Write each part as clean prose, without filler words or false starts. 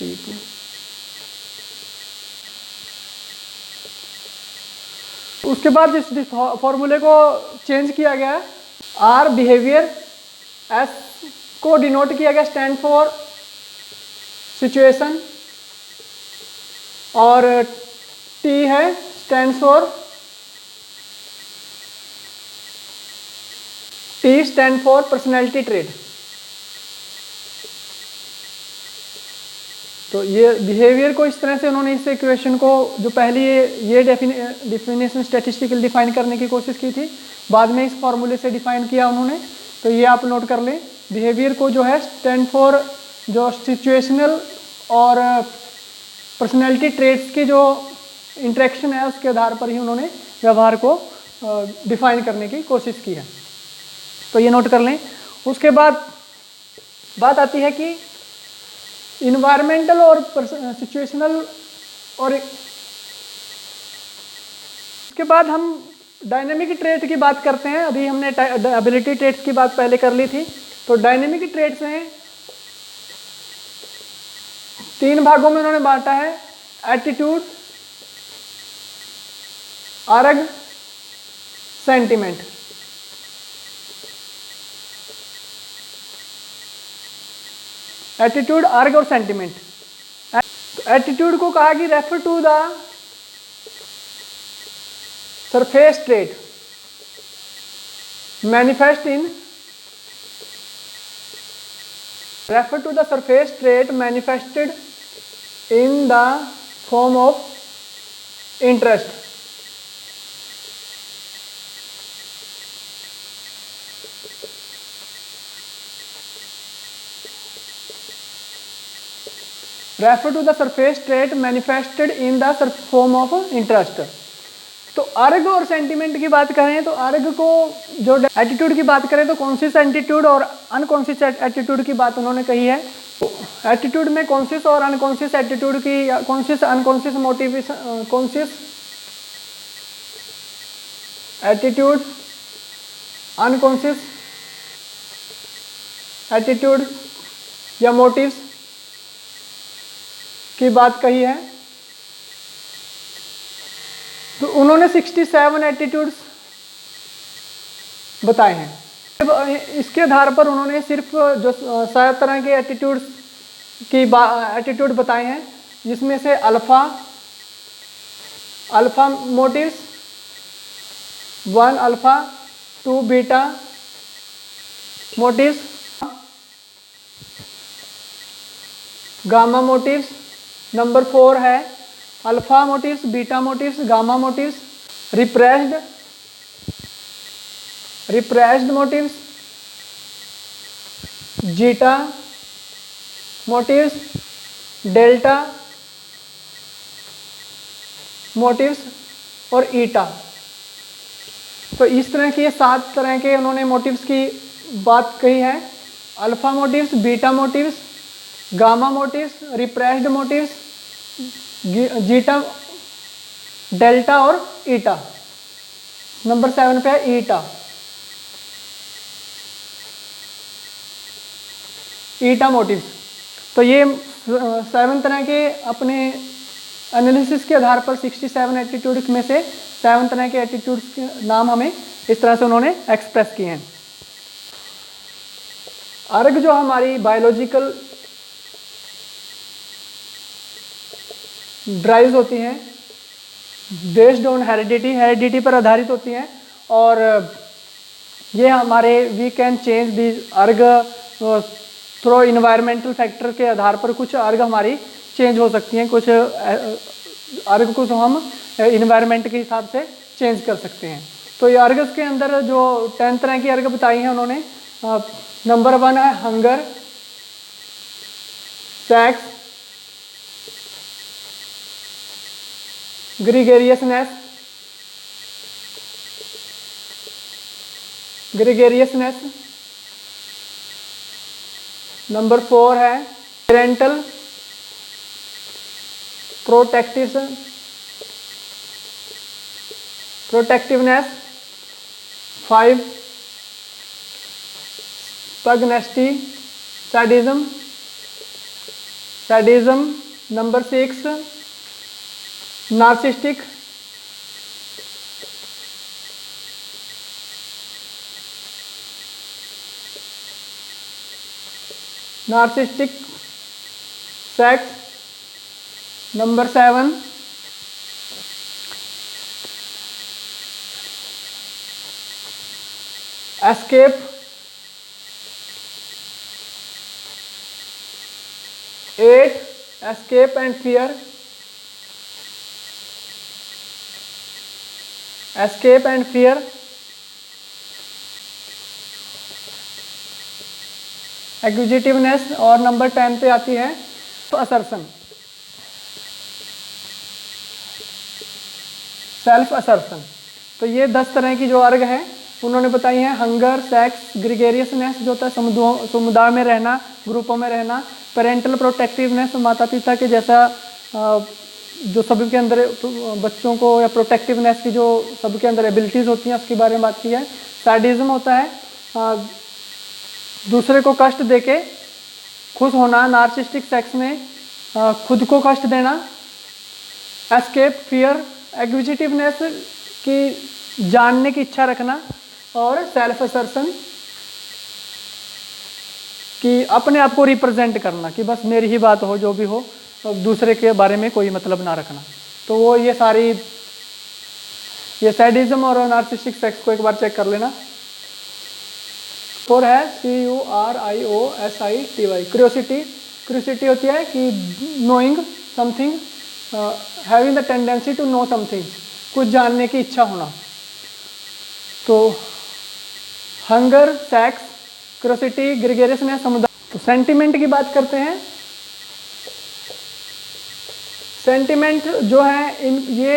T2। उसके बाद इस फॉर्मूले को चेंज किया गया। आर बिहेवियर, एस को डिनोट किया गया स्टैंड फॉर सिचुएशन, और टी है स्टैंड फॉर पर्सनैलिटी ट्रेट। तो ये बिहेवियर को इस तरह से उन्होंने इस इक्वेशन को जो पहली ये डेफिनेशन स्टैटिस्टिकल डिफाइन करने की कोशिश की थी, बाद में इस फॉर्मूले से डिफाइन किया उन्होंने। तो ये आप नोट कर लें, बिहेवियर को जो है स्टैंड फॉर जो सिचुएशनल और पर्सनैलिटी ट्रेट्स की जो इंटरेक्शन है उसके आधार पर ही उन्होंने व्यवहार को डिफाइन करने की कोशिश की है। तो ये नोट कर लें। उसके बाद बात आती है कि इन्वायरमेंटल और सिचुएशनल, और इसके बाद हम डायनेमिक ट्रेट की बात करते हैं। अभी हमने एबिलिटी ट्रेट्स की बात पहले कर ली थी। तो डायनेमिक ट्रेट्स हैं, 3 भागों में उन्होंने बांटा है। Attitude, erg, sentiment. Attitude, erg और सेंटिमेंट। एटीट्यूड को कहा कि refer to the surface trait manifest in refer to the surface trait manifested in the form of interest. Refer to the surface trait manifested in the form of interest. तो erg और sentiment की बात करें तो अर्ग को जो attitude की बात करें तो कॉन्शियस एटीट्यूड और अनकॉन्शियस एटीट्यूड की बात उन्होंने कही है। एटीट्यूड में कॉन्शियस और अनकॉन्शियस एटीट्यूड की, conscious unconscious motivation, conscious attitude, unconscious attitude या मोटिव्स की बात कही है। तो उन्होंने 67 एटीट्यूड्स बताए हैं। इसके आधार पर उन्होंने सिर्फ जो 7 तरह के एटीट्यूड बताए हैं, जिसमें से alpha motives, 1 alpha, 2 beta motives, gamma motives, number 4 है alpha motives, beta motives, gamma motives, repressed motives, zeta motives, delta motives और ईटा। तो इस तरह की 7 तरह के उन्होंने मोटिव्स की बात कही है। Alpha motives, beta motives, gamma motives, repressed motives, zeta, delta और ईटा। नंबर 7 पे है ईटा मोटिव्स। तो ये 7 तरह के अपने एनालिसिस के आधार पर 67 एटीट्यूड में से 7 तरह के एटीट्यूड्स के नाम हमें इस तरह से उन्होंने एक्सप्रेस किए हैं। अर्ग जो हमारी बायोलॉजिकल ड्राइव्स होती हैं, बेस्ड ऑन हेरिडिटी पर आधारित होती हैं, और ये हमारे वी कैन चेंज दी अर्ग थ्रू इन्वायरमेंटल फैक्टर के आधार पर। कुछ अर्ग हमारी चेंज हो सकती हैं, कुछ अर्ग को हम इन्वायरमेंट के हिसाब से चेंज कर सकते हैं। तो ये अर्ग के अंदर जो 10 तरह की अर्ग बताई हैं उन्होंने, नंबर 1 है हंगर, सेक्स, ग्रीगेरियसनेस, नंबर 4 है parental protectiveness, 5 pugnacity sadism, sadism. Number 6 narcissistic. Narcissistic sex. Number 7 escape. 8 escape and fear. Escape and fear. Acquisitiveness. और नंबर 10 पे आती है असर्शन, सेल्फ असर्शन। तो ये 10 तरह की जो अर्ग हैं उन्होंने बताई हैं। हंगर, सेक्स, ग्रिगेरियसनेस जो होता है समुदाय में रहना, ग्रुपों में रहना। पेरेंटल प्रोटेक्टिवनेस, माता पिता के जैसा जो सबके अंदर बच्चों को, या प्रोटेक्टिवनेस की जो सबके अंदर एबिलिटीज़ होती हैं उसके बारे में बात की है। सैडिज्म होता है दूसरे को कष्ट देके खुश होना, नार्सिस्टिक सेक्स में खुद को कष्ट देना। एस्केप फियर, एक्विजिटिवनेस की जानने की इच्छा रखना। और सेल्फ असर्शन कि अपने आप को रिप्रेजेंट करना कि बस मेरी ही बात हो, जो भी हो, दूसरे के बारे में कोई मतलब ना रखना। तो वो ये सारी, ये सैडिज्म और नार्सिस्टिक सेक्स को एक बार चेक कर लेना। और है CURIOSITY, क्यूरियोसिटी। क्यूरियोसिटी होती है कि knowing something, having the tendency to know something, कुछ जानने की इच्छा होना। तो हंगर, सेक्स, क्यूरियोसिटी, ग्रेगरियसनेस, समुदाय। तो सेंटिमेंट की बात करते हैं। सेंटिमेंट जो है ये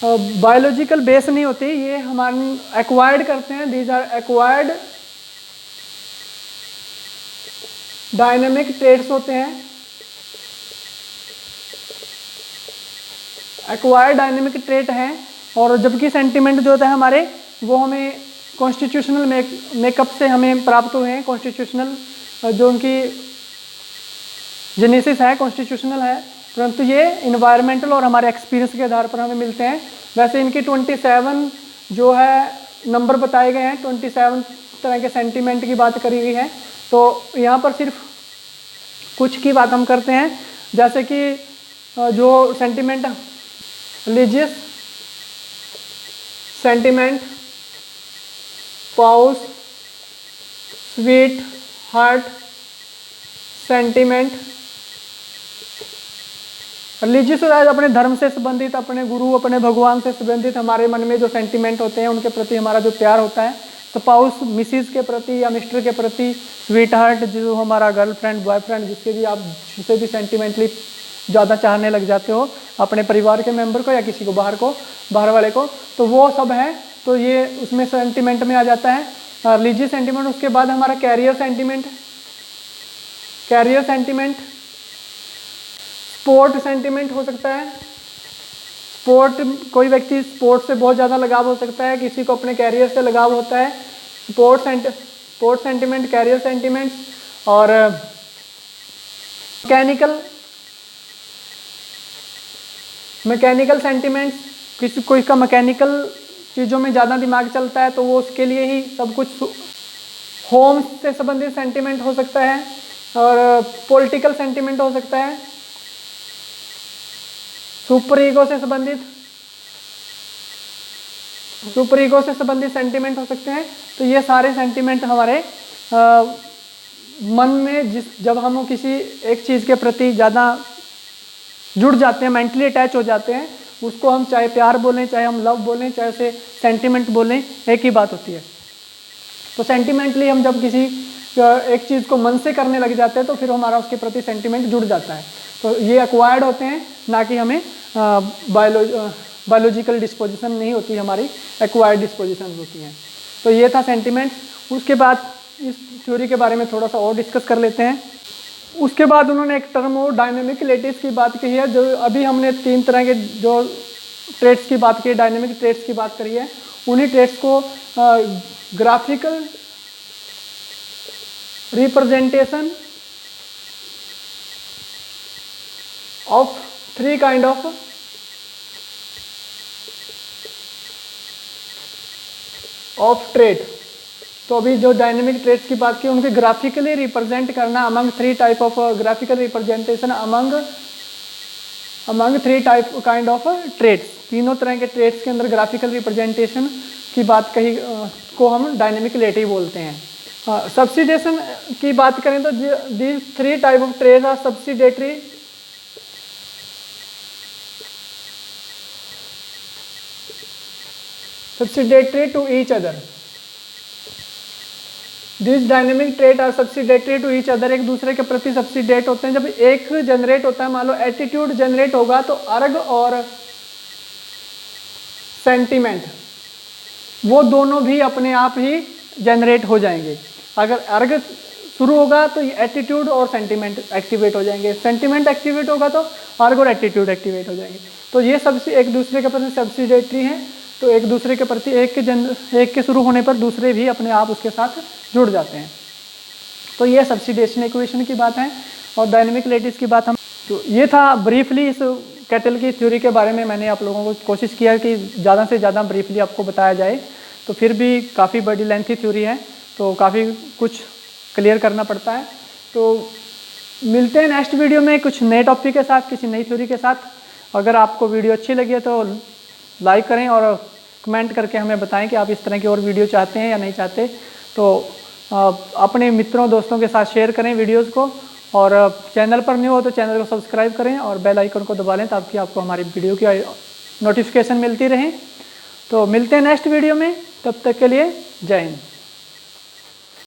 बायोलॉजिकल बेस नहीं होती, ये हमारे एक्वायर्ड करते हैं। These are acquired dynamic traits होते हैं। एक्वायर्ड डायनेमिक ट्रेट हैं। और जबकि सेंटिमेंट जो होता है हमारे, वो हमें कॉन्स्टिट्यूशनल मेकअप से हमें प्राप्त हुए हैं। कॉन्स्टिट्यूशनल जो उनकी जेनेसिस है कॉन्स्टिट्यूशनल है, परंतु ये इन्वायरमेंटल और हमारे एक्सपीरियंस के आधार पर हमें मिलते हैं। वैसे इनकी 27 जो है नंबर बताए गए हैं, 27 तरह के सेंटिमेंट की बात करी गई है। तो यहाँ पर सिर्फ कुछ की बात हम करते हैं, जैसे कि जो सेंटिमेंट रिलीजियस सेंटिमेंट, पाउस, स्वीट हार्ट सेंटिमेंट। रिलीजियस अपने धर्म से संबंधित, अपने गुरु, अपने भगवान से संबंधित हमारे मन में जो सेंटिमेंट होते हैं उनके प्रति हमारा जो प्यार होता है। तो पाउस मिसिस के प्रति या मिस्टर के प्रति, स्वीट हार्ट जो हमारा गर्लफ्रेंड बॉयफ्रेंड जिसके भी आप जिसे भी सेंटिमेंटली ज़्यादा चाहने लग जाते हो, अपने परिवार के मेंबर को या किसी को बाहर वाले को, तो वो सब है। तो ये उसमें सेंटिमेंट में आ जाता है रिलीजियस सेंटिमेंट। उसके बाद हमारा कैरियर सेंटिमेंट, स्पोर्ट सेंटिमेंट हो सकता है। स्पोर्ट, कोई व्यक्ति स्पोर्ट से बहुत ज़्यादा लगाव हो सकता है, किसी को अपने कैरियर से लगाव होता है। Sport sentiment, career sentiment. और मैकेनिकल सेंटिमेंट्स, किसी कोई का मैकेनिकल चीज़ों में ज़्यादा दिमाग चलता है तो वो उसके लिए ही सब कुछ। होम से संबंधित सेंटिमेंट हो सकता है और पॉलिटिकल सेंटिमेंट हो सकता है। सुपर ईगो से संबंधित सेंटिमेंट हो सकते हैं। तो ये सारे सेंटिमेंट हमारे मन में जब हम किसी एक चीज़ के प्रति ज़्यादा जुड़ जाते हैं, मेंटली अटैच हो जाते हैं, उसको हम चाहे प्यार बोलें, चाहे हम लव बोलें, चाहे उसे सेंटिमेंट बोलें, एक ही बात होती है। तो सेंटिमेंटली हम जब किसी एक चीज़ को मन से करने लग जाते हैं तो फिर हमारा उसके प्रति सेंटिमेंट जुड़ जाता है। तो ये एक्वायर्ड होते हैं, ना कि हमें बायोलॉजिकल डिस्पोजिशन नहीं होती, हमारी एक्वायर्ड डिस्पोजिशन होती हैं। तो ये था सेंटिमेंट। उसके बाद इस थ्योरी के बारे में थोड़ा सा और डिस्कस कर लेते हैं। उसके बाद उन्होंने एक टर्म और डायनेमिक रिलेटिव्स की बात कही है। जो अभी हमने 3 तरह के जो ट्रेट्स की बात की, डायनेमिक ट्रेट्स की बात करी है, उन्हीं ट्रेट्स को graphical representation of three kind of trait. तो अभी जो डायनेमिक ट्रेड्स की बात की उनके ग्राफिकली रिप्रेजेंट करना among three type of graphical representation among three type kind of traits. तीनों तरह के ट्रेड्स के अंदर ग्राफिकल रिप्रेजेंटेशन की बात कही को हम डायनेमिक रिलेटिव बोलते हैं। सब्सिडेशन की बात करें तो the three type of traits are subsidiary to each other. This dynamic trait are subsidiary to each other, एक दूसरे के प्रति सब्सिडेट होते हैं। जब एक जनरेट होता है, मान लो एटीट्यूड जनरेट होगा तो अर्ग और सेंटिमेंट वो दोनों भी अपने आप ही जनरेट हो जाएंगे। अगर अर्ग शुरू होगा तो एटीट्यूड और सेंटिमेंट एक्टिवेट हो जाएंगे, सेंटिमेंट एक्टिवेट होगा तो अर्ग और एटीट्यूड हो जाएंगे। तो ये सब एक दूसरे के प्रति सब्सिडेटरी हैं, तो एक दूसरे के प्रति एक के शुरू होने पर दूसरे भी अपने आप उसके साथ जुड़ जाते हैं। तो ये सब्सिडेशन इक्वेशन की बात है और डायनेमिक रिलेटिव्स की बात हम, तो ये था ब्रीफली इस कैटल की थ्योरी के बारे में। मैंने आप लोगों को कोशिश किया कि ज़्यादा से ज़्यादा ब्रीफली आपको बताया जाए, तो फिर भी काफ़ी बड़ी लेंथी थ्योरी है तो काफ़ी कुछ क्लियर करना पड़ता है। तो मिलते हैं नेक्स्ट वीडियो में कुछ नए टॉपिक के साथ, किसी नई थ्योरी के साथ। अगर आपको वीडियो अच्छी लगी है तो लाइक करें और कमेंट करके हमें बताएं कि आप इस तरह की और वीडियो चाहते हैं या नहीं चाहते। तो अपने मित्रों दोस्तों के साथ शेयर करें वीडियोस को, और चैनल पर न्यू हो तो चैनल को सब्सक्राइब करें और बेल आइकन को दबा लें ताकि आपको हमारी वीडियो की नोटिफिकेशन मिलती रहे। तो मिलते हैं नेक्स्ट वीडियो में, तब तक के लिए जय हिंद।